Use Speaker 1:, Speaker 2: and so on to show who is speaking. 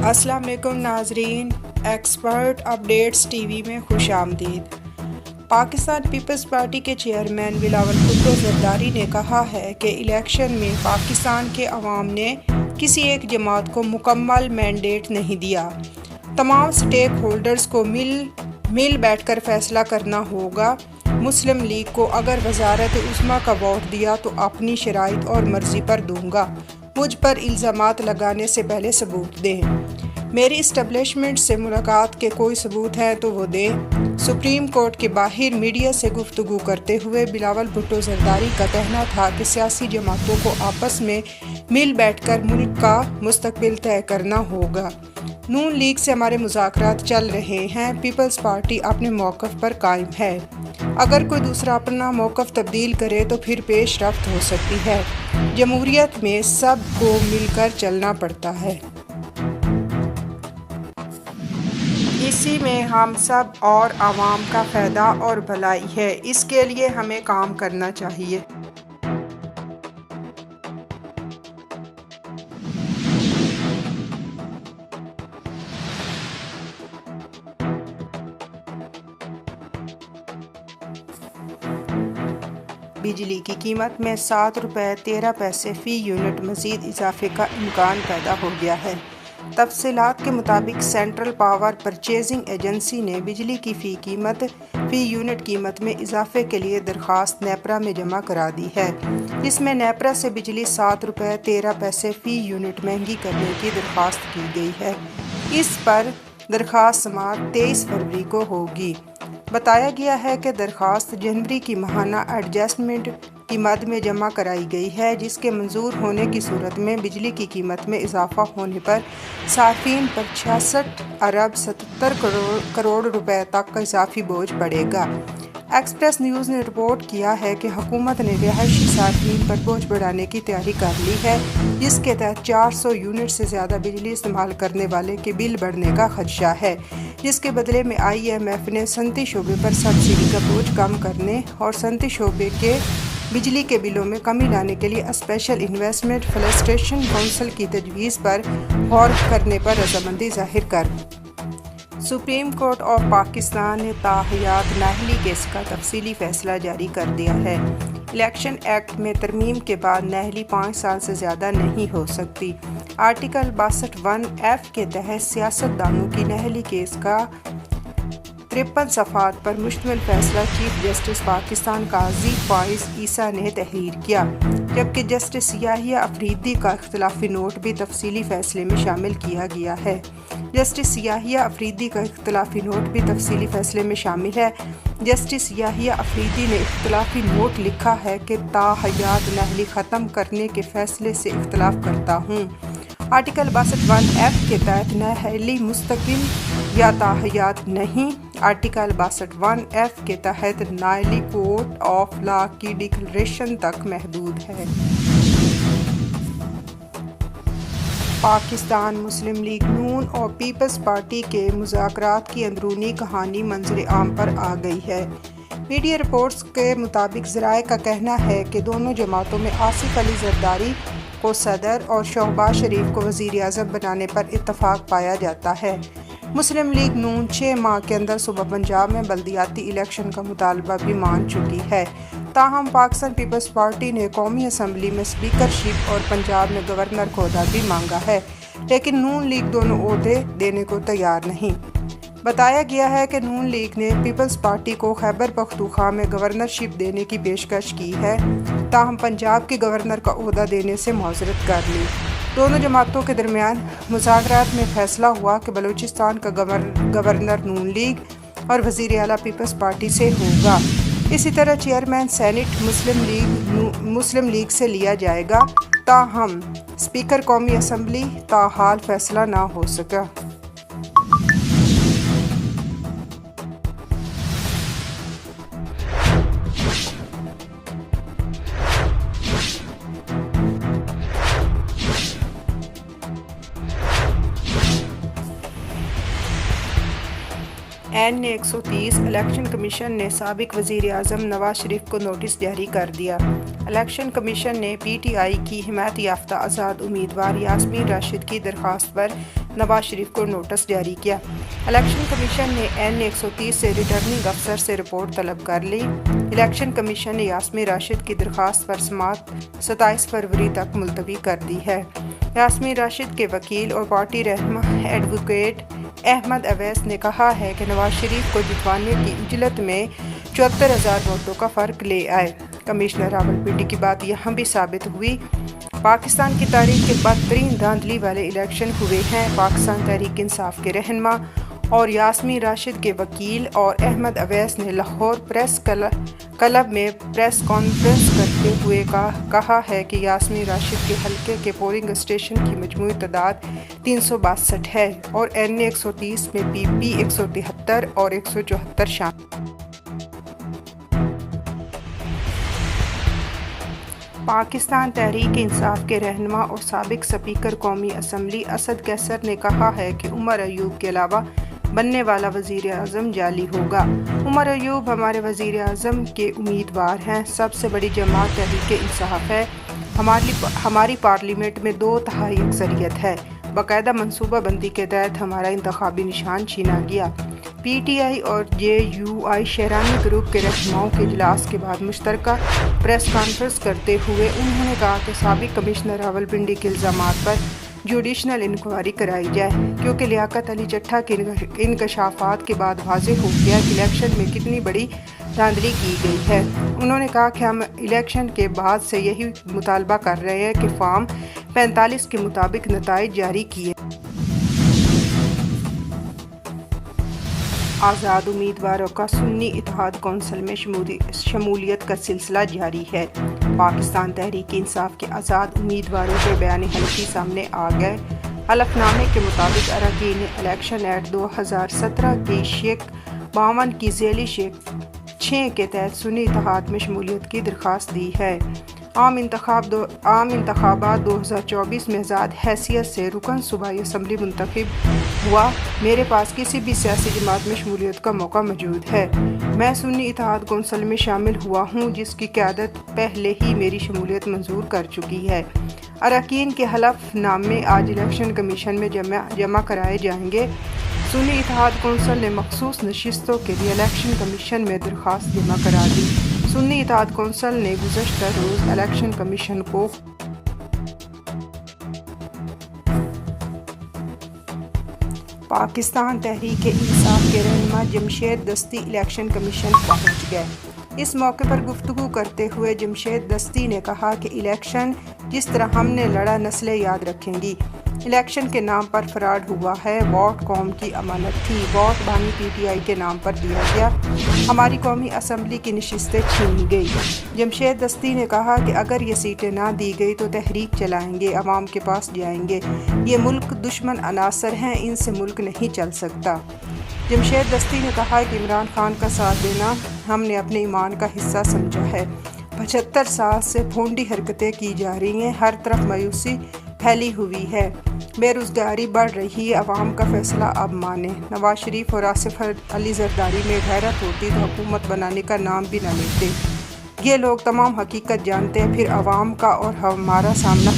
Speaker 1: السلام علیکم ناظرین، ایکسپرٹ اپڈیٹس ٹی وی میں خوش آمدید۔ پاکستان پیپلز پارٹی کے چیئرمین بلاول بھٹو زرداری نے کہا ہے کہ الیکشن میں پاکستان کے عوام نے کسی ایک جماعت کو مکمل مینڈیٹ نہیں دیا۔ تمام سٹیک ہولڈرز کو مل بیٹھ کر فیصلہ کرنا ہوگا۔ مسلم لیگ کو اگر وزارت عظمیٰ کا ووٹ دیا تو اپنی شرائط اور مرضی پر دوں گا۔ مجھ پر الزامات لگانے سے پہلے ثبوت دیں۔ میری اسٹیبلشمنٹ سے ملاقات کے کوئی ثبوت ہیں تو وہ دیں۔ سپریم کورٹ کے باہر میڈیا سے گفتگو کرتے ہوئے بلاول بھٹو زرداری کا کہنا تھا کہ سیاسی جماعتوں کو آپس میں مل بیٹھ کر ملک کا مستقبل طے کرنا ہوگا۔ نون لیگ سے ہمارے مذاکرات چل رہے ہیں، پیپلز پارٹی اپنے موقف پر قائم ہے۔ اگر کوئی دوسرا اپنا موقف تبدیل کرے تو پھر پیش رفت ہو سکتی ہے۔ جمہوریت میں سب کو مل کر چلنا پڑتا ہے۔ اسی میں ہم سب اور عوام کا فائدہ اور بھلائی ہے، اس کے لیے ہمیں کام کرنا چاہیے۔ بجلی کی قیمت میں 7 روپے 13 پیسے فی یونٹ مزید اضافے کا امکان پیدا ہو گیا ہے۔ تفصیلات کے مطابق سینٹرل پاور پرچیزنگ ایجنسی نے بجلی کی فی یونٹ قیمت میں اضافے کے لیے درخواست نیپرا میں جمع کرا دی ہے، جس میں نیپرا سے بجلی 7 روپے 13 پیسے فی یونٹ مہنگی کرنے کی درخواست کی گئی ہے۔ اس پر درخواست سماعت 23 فروری کو ہوگی۔ بتایا گیا ہے کہ درخواست جنوری کی ماہانہ ایڈجسٹمنٹ کی مد میں جمع کرائی گئی ہے، جس کے منظور ہونے کی صورت میں بجلی کی قیمت میں اضافہ ہونے پر صارفین پر 66 ارب 77 کروڑ روپے تک کا اضافی بوجھ پڑے گا۔ ایکسپریس نیوز نے رپورٹ کیا ہے کہ حکومت نے رہائشی صارفین پر بوجھ بڑھانے کی تیاری کر لی ہے، جس کے تحت 400 یونٹ سے زیادہ بجلی استعمال کرنے والے کے بل بڑھنے کا خدشہ ہے، جس کے بدلے میں IMF نے صنعتی شعبے پر سبسڈی کا بوجھ کم کرنے اور صنعتی شعبے کے بجلی کے بلوں میں کمی لانے کے لیے اسپیشل انویسٹمنٹ فیسیلیٹیشن کونسل کی تجویز پر غور کرنے پر رضامندی ظاہر کر سپریم کورٹ آف پاکستان نے تاحیات نااہلی کیس کا تفصیلی فیصلہ جاری کر دیا ہے۔ الیکشن ایکٹ میں ترمیم کے بعد نااہلی 5 سال سے زیادہ نہیں ہو سکتی۔ آرٹیکل 62(1)(f) کے تحت سیاست دانوں کی نااہلی کیس کا 53 صفحات پر مشتمل فیصلہ چیف جسٹس پاکستان قاضی فائز عیسیٰ نے تحریر کیا، جبکہ جسٹس یحییٰ افریدی کا اختلافی نوٹ بھی تفصیلی فیصلے میں شامل کیا گیا ہے۔ جسٹس یحییٰ افریدی کا اختلافی نوٹ بھی تفصیلی فیصلے میں شامل ہے۔ جسٹس یحییٰ افریدی نے اختلافی نوٹ لکھا ہے کہ تاحیات نااہلی ختم کرنے کے فیصلے سے اختلاف کرتا ہوں۔ آرٹیکل 62(1)(f) کے تحت نااہلی مستقل یا تاحیات نہیں۔ آرٹیکل 62(1)(f) کے تحت نااہلی کورٹ آف لا کی ڈکلریشن تک محدود ہے۔ پاکستان مسلم لیگ نون اور پیپلز پارٹی کے مذاکرات کی اندرونی کہانی منظر عام پر آ گئی ہے۔ میڈیا رپورٹس کے مطابق ذرائع کا کہنا ہے کہ دونوں جماعتوں میں آصف علی زرداری کو صدر اور شہباز شریف کو وزیر اعظم بنانے پر اتفاق پایا جاتا ہے۔ مسلم لیگ نون 6 ماہ کے اندر صوبہ پنجاب میں بلدیاتی الیکشن کا مطالبہ بھی مان چکی ہے۔ تاہم پاکستان پیپلز پارٹی نے قومی اسمبلی میں اسپیکرشپ اور پنجاب میں گورنر کا عہدہ بھی مانگا ہے، لیکن نون لیگ دونوں عہدے دینے کو تیار نہیں۔ بتایا گیا ہے کہ نون لیگ نے پیپلز پارٹی کو خیبر پختونخوا میں گورنرشپ دینے کی پیشکش کی ہے، تاہم پنجاب کے گورنر کا عہدہ دینے سے معذرت کر لی۔ دونوں جماعتوں کے درمیان مذاکرات میں فیصلہ ہوا کہ بلوچستان کا گورنر نون لیگ اور وزیر اعلیٰ پیپلز پارٹی سے ہوگا۔ اسی طرح چیئرمین سینیٹ مسلم لیگ سے لیا جائے گا، تاہم اسپیکر قومی اسمبلی تاحال فیصلہ نہ ہو سکا۔ N130 الیکشن کمیشن نے سابق وزیر اعظم نواز شریف کو نوٹس جاری کر دیا۔ الیکشن کمیشن نے پی ٹی آئی کی حمایت یافتہ آزاد امیدوار یاسمین راشد کی درخواست پر نواز شریف کو نوٹس جاری کیا۔ الیکشن کمیشن نے این 130 سے ریٹرننگ افسر سے رپورٹ طلب کر لی۔ الیکشن کمیشن نے یاسمین راشد کی درخواست پر سماعت 27 فروری تک ملتوی کر دی ہے۔ یاسمین راشد کے وکیل اور پارٹی رہنما ایڈوکیٹ احمد اویس نے کہا ہے کہ نواز شریف کو جتوانے کی عجلت میں 74,000 ووٹوں کا فرق لے آئے۔ کمشنر راولپنڈی کی بات یہاں بھی ثابت ہوئی۔ پاکستان کی تاریخ کے بدترین دھاندلی والے الیکشن ہوئے ہیں۔ پاکستان تحریک انصاف کے رہنما اور یاسمین راشد کے وکیل اور احمد اویس نے لاہور پریس کلب میں پریس کانفرنس کرتے ہوئے کہا ہے کہ یاسمین راشد کے حلقے کے پولنگ اسٹیشن کی مجموعی تعداد 362 ہے اور این 130 میں پی پی 173 اور 174 شامل۔ پاکستان تحریک انصاف کے رہنما اور سابق اسپیکر قومی اسمبلی اسد قیصر نے کہا ہے کہ عمر ایوب کے علاوہ بننے والا وزیر اعظم جعلی ہوگا۔ عمر ایوب ہمارے وزیر اعظم کے امیدوار ہیں۔ سب سے بڑی جماعت تحریک انصاف ہے۔ ہماری پارلیمنٹ میں 2/3 اکثریت ہے۔ باقاعدہ منصوبہ بندی کے تحت ہمارا انتخابی نشان چھینا گیا۔ پی ٹی آئی اور جے یو آئی شہرانی گروپ کے رہنماؤں کے اجلاس کے بعد مشترکہ پریس کانفرنس کرتے ہوئے انہوں نے کہا کہ سابق کمشنر راولپنڈی کے الزامات پر جوڈیشنل انکوائری کرائی جائے، کیونکہ لیاقت علی چٹھا کے انکشافات کے بعد واضح ہو گیا کہ الیکشن میں کتنی بڑی دھاندلی کی گئی ہے۔ انہوں نے کہا کہ ہم الیکشن کے بعد سے یہی مطالبہ کر رہے ہیں کہ فارم 45 کے مطابق نتائج جاری کیے۔ آزاد امیدواروں کا سنی اتحاد کونسل میں شمولیت کا سلسلہ جاری ہے۔ پاکستان تحریک انصاف کے آزاد امیدواروں کے بیان حلفی سامنے آ گئے۔ حلف نامے کے مطابق اراکین نے الیکشن ایکٹ 2017 کی شیک 52 کی ذیلی شیک 6 کے تحت سنی اتحاد میں شمولیت کی درخواست دی ہے۔ عام انتخابات 2024 میں آزاد حیثیت سے رکن صوبائی اسمبلی منتخب ہوا۔ میرے پاس کسی بھی سیاسی جماعت میں شمولیت کا موقع موجود ہے۔ میں سنی اتحاد کونسل میں شامل ہوا ہوں، جس کی قیادت پہلے ہی میری شمولیت منظور کر چکی ہے۔ اراکین کے حلف نامے آج الیکشن کمیشن میں جمع کرائے جائیں گے۔ سنی اتحاد کونسل نے مخصوص نشستوں کے لیے الیکشن کمیشن میں درخواست جمع کرا دی۔ سنی اتحاد کونسل نے گزشتہ روز الیکشن کمیشن کو پاکستان تحریک انصاف کے رہنما جمشید دستی الیکشن کمیشن پہنچ گئے۔ اس موقع پر گفتگو کرتے ہوئے جمشید دستی نے کہا کہ الیکشن جس طرح ہم نے لڑا نسلیں یاد رکھیں گی۔ الیکشن کے نام پر فراڈ ہوا ہے۔ ووٹ قوم کی امانت تھی۔ ووٹ بانی پی ٹی آئی کے نام پر دیا گیا۔ ہماری قومی اسمبلی کی نشستیں چھینی گئی۔ جمشید دستی نے کہا کہ اگر یہ سیٹیں نہ دی گئی تو تحریک چلائیں گے، عوام کے پاس جائیں گے۔ یہ ملک دشمن عناصر ہیں، ان سے ملک نہیں چل سکتا۔ جمشید دستی نے کہا کہ عمران خان کا ساتھ دینا ہم نے اپنے ایمان کا حصہ سمجھا ہے۔ 75 سال سے بھونڈی حرکتیں کی جا رہی ہیں، ہر طرف مایوسی پھیلی ہوئی ہے، بے روزگاری بڑھ رہی ہے۔ عوام کا فیصلہ اب مانیں۔ نواز شریف اور آصف علی زرداری میں غیرت ہوتی تو حکومت بنانے کا نام بھی نہ لیتے۔ یہ لوگ تمام حقیقت جانتے ہیں، پھر عوام کا اور ہمارا سامنا